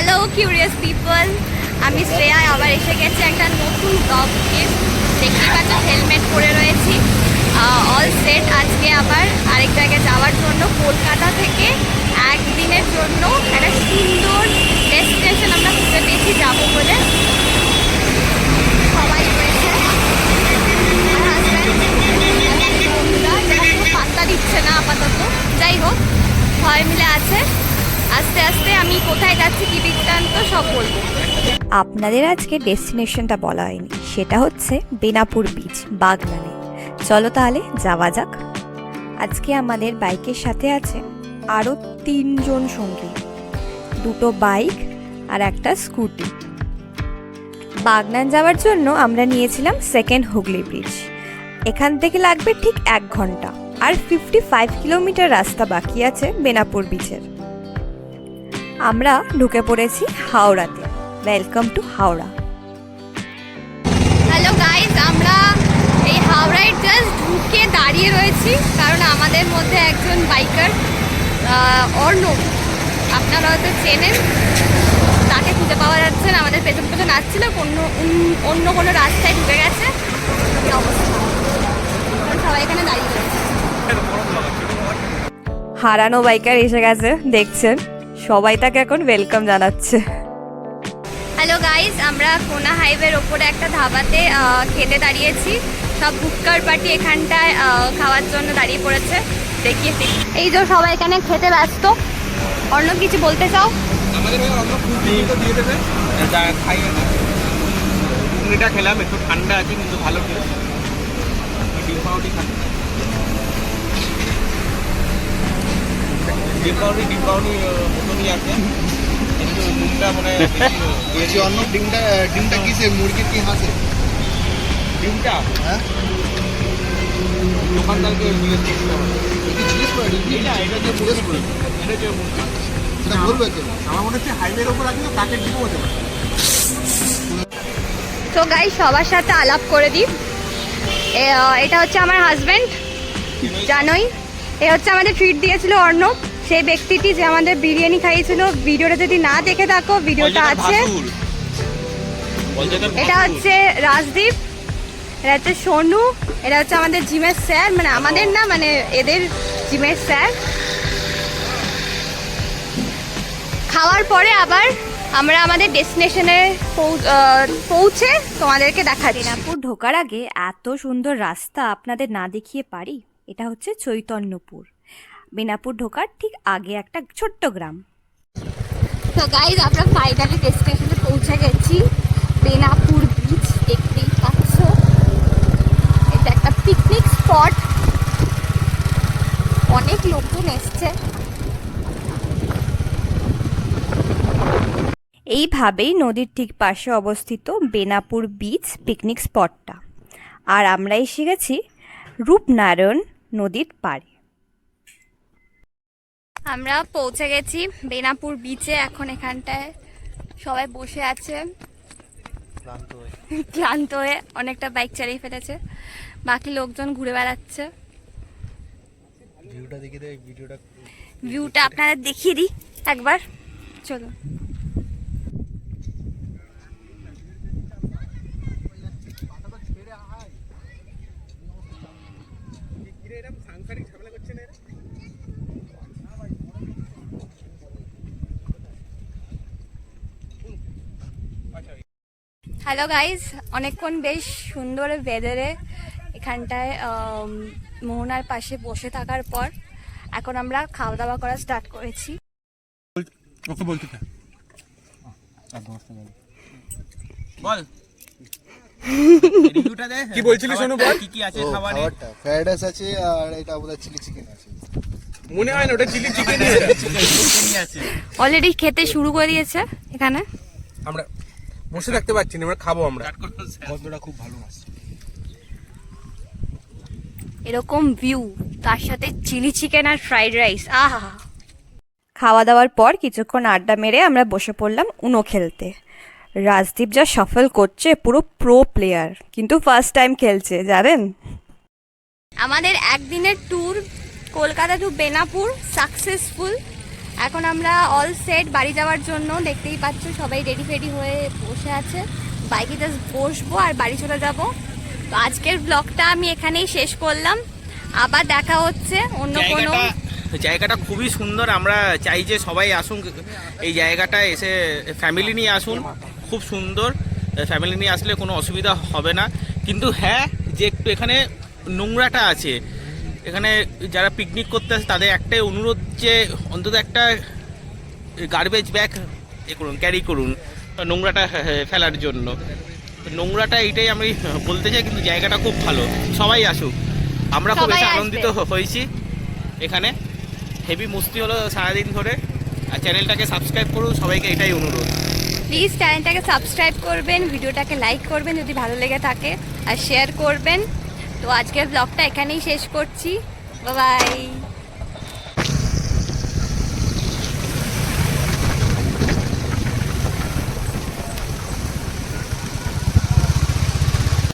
Hello curious people, আমি শ্রেয়া আবার এসে গেছি একটা নতুন ব্লগ নিয়ে। দেখতেই পাচ্ছ হেলমেট পরে রয়েছি, অল সেট। আজকে আবার আরেক জায়গায় যাওয়ার জন্য কলকাতা থেকে একদিনের জন্য একটা সুন্দর ডেস্টিনেশন আমরা খুঁজে পেয়েছি যাবো বলে। সবাই রয়েছে, আমার হাজব্যান্ড বন্ধুরা যারা কোনো পাত্তা দিচ্ছে না আপাতত। যাই হোক, সবাই মিলে আছে। আস্তে আস্তে আমি কোথায় যাচ্ছি কি বৃত্তান্ত সব বলবো। আপনাদের আজকে ডেস্টিনেশনটা বলা হয়নি, সেটা হচ্ছে বেনাপুর বিচ, বাগনানে। চলো তাহলে যাওয়া যাক। আজকে আমাদের বাইকের সাথে আছে আরও 3 জন সঙ্গী, 2টো বাইক আর একটা স্কুটি। বাগনান যাওয়ার জন্য আমরা নিয়েছিলাম সেকেন্ড হুগলি ব্রিজ। এখান থেকে লাগবে ঠিক 1 ঘন্টা, আর 55 কিলোমিটার রাস্তা বাকি আছে বেনাপুর বিচের। আমরা ঢুকে পড়েছি হাওড়াতে। Welcome to Howrah. Hello guys, আমরা এই হাওড়ায় জাস্ট ঢুকে দাঁড়িয়ে রয়েছি, কারণ আমাদের মধ্যে একজন বাইকার অর্ণব, আপনারা হয়তো চেনেন, তাকে খুঁজে পাওয়া যাচ্ছে না। আমাদের পেছন পেছন আসছিল, অন্য কোনো রাস্তায় ঢুকে গেছে। এই অবস্থা, সবাই এখানে দাঁড়িয়ে রয়েছে। হারানো বাইকার এসে গেছে, দেখছেন সবাই তাকে এখন ওয়েলকাম জানাচ্ছে। হ্যালো গাইজ, আমরা কোনা হাইওয়ের ওপরে একটা ধাবাতে খেতে দাঁড়িয়েছি। সব বুক্কার পার্টি এখানটায় খাওয়ার জন্য দাঁড়িয়ে পড়েছে। দেখিয়ে এই যে সবাই এখানে খেতে ব্যস্ত। অন্য কিছু বলতে চাও? ঘুগনিটা খেলাম, একটু ঠান্ডা আছে কিন্তু ভালো খেলাম। ডিম পাউরুটি খাচ্ছি, ডিম পাউরুটি মতনই আছে, কিন্তু ডিমটা মানে অন্য ডিমটা কিসের, মুরগির কি হাঁসের? ডিমটা হ্যাঁ, দোকানদারকে জিজ্ঞেস করতে হবে। জিজ্ঞেস করে এই না, এটা যে জিজ্ঞেস করে, এটা যে মুরগি সেটা বলবে তো। আমার মনে হচ্ছে হাইওয়ের ওপর আছে, প্যাকেট ডিমও হতে পারে। তো গাইজ সবার সাথে আলাপ করে দিই। এটা হচ্ছে আমার হাজব্যান্ড, জানোই। এ হচ্ছে আমাদের ট্রিট দিয়েছিল অর্ণব, সেই ব্যক্তিটি যে আমাদের বিরিয়ানি খাইয়েছিল। ভিডিওটা যদি না দেখে থাকো, ভিডিওটা আছে। এটা হচ্ছে রাজদীপ, এটা হচ্ছে সোনু, এটা হচ্ছে আমাদের জিমের স্যার, মানে আমাদের না, মানে এদের জিমের স্যার। খাওয়ার পরে আবার আমরা আমাদের ডেস্টিনেশনে পৌঁছে তোমাদেরকে দেখাচ্ছি। বেনাপুর ঢোকার আগে এত সুন্দর রাস্তা আপনাদের না দেখিয়ে পারি। এটা হচ্ছে চৈতন্যপুর। বেনাপুর ঢোকার ঠিক আগে একটা ছোট্ট গ্রাম। তো গাইজ, আমরা ফাইনালি ডেস্টিনেশনে পৌঁছে গেছি, বেনাপুর বিচ। দেখতেই পাচ্ছ, এটা একটা পিকনিক স্পট, অনেক লোকজন এসছে। এইভাবেই নদীর ঠিক পাশে অবস্থিত বেনাপুর বিচ পিকনিক স্পটটা। আর আমরা এসে গেছি রূপনারায়ণ নদীর পাড়ে। আমরা পৌঁছে গেছি বেনাপুর বিচে। এখন এখানটায় সবাই বসে আছে ক্লান্ত হয়ে, অনেকটা বাইক চালিয়ে ফেলেছে, বাকি লোকজন ঘুরে বেড়াচ্ছে। ভিউটা আপনারা দেখিয়ে দিই একবার, চলুন। হ্যালো গাইজ, অনেকক্ষণ বেশ সুন্দর ওয়েদারে এখানটায় মোহনার পাশে বসে থাকার পর এখন আমরা খাওয়া দাওয়া করা স্টার্ট করেছি। বল কি বলছিলি শোনো, বল কি কি আছে খাবারে? ফ্রাইড রাইস আছে, আর এটা বোধহয় চিলি চিকেন আছে। মনে হয় না ওটা চিলি চিকেন আছে। অলরেডি খেতে শুরু করে দিয়েছে এখানে। আমরা বসে থাকতে পারছি না, আমরা খাবো। আমরা গন্ধটা খুব ভালো আছে, এরকম ভিউ, তার সাথে চিলি চিকেন আর ফ্রাইড রাইস, আহা। খাওয়া দাওয়ার পর কিছুক্ষণ আড্ডা মেরে আমরা বসে পড়লাম উনো খেলতে। রাজদীপ যা সফল করছে, পুরো প্রো প্লেয়ার, কিন্তু ফার্স্ট টাইম খেলছে জানেন। আমাদের একদিনের tour Kolkata to Benapur successful. এখন আমরা অল সেট বাড়ি যাওয়ার জন্য, দেখতেই পাচ্ছ সবাই রেডি ফেডি হয়ে বসে আছে। বাইকে জাস্ট বসবো আর বাড়ি চলে যাব। তো আজকের ব্লগটা আমি এখানেই শেষ করলাম, আবার দেখা হচ্ছে অন্য কোনো। জায়গাটা খুবই সুন্দর, আমরা চাই যে সবাই আসুন এই জায়গাটা, এসে ফ্যামিলি নিয়ে আসুন, খুব সুন্দর। ফ্যামিলি নিয়ে আসলে কোনো অসুবিধা হবে না, কিন্তু হ্যাঁ যে একটু এখানে নোংরাটা আছে। এখানে যারা পিকনিক করতে আসে তাদের একটাই অনুরোধ যে অন্তত একটা গার্বেজ ব্যাগ করুন, ক্যারি করুন নোংরাটা ফেলার জন্য। নোংরাটা এইটাই আমি বলতে চাই, কিন্তু জায়গাটা খুব ভালো, সবাই আসুক। আমরা খুব সবাই বেশি আসবে। আনন্দিত হয়েছি এখানে, হেভি মস্তি হলো সারাদিন ধরে। আর চ্যানেলটাকে সাবস্ক্রাইব করুন, সবাইকে এটাই অনুরোধ। প্লিজ চ্যানেলটাকে সাবস্ক্রাইব করবেন, ভিডিওটাকে লাইক করবেন যদি ভালো লেগে থাকে, আর শেয়ার করবেন। তো আজকের ব্লগটা এখানেই শেষ করছি। Bye bye.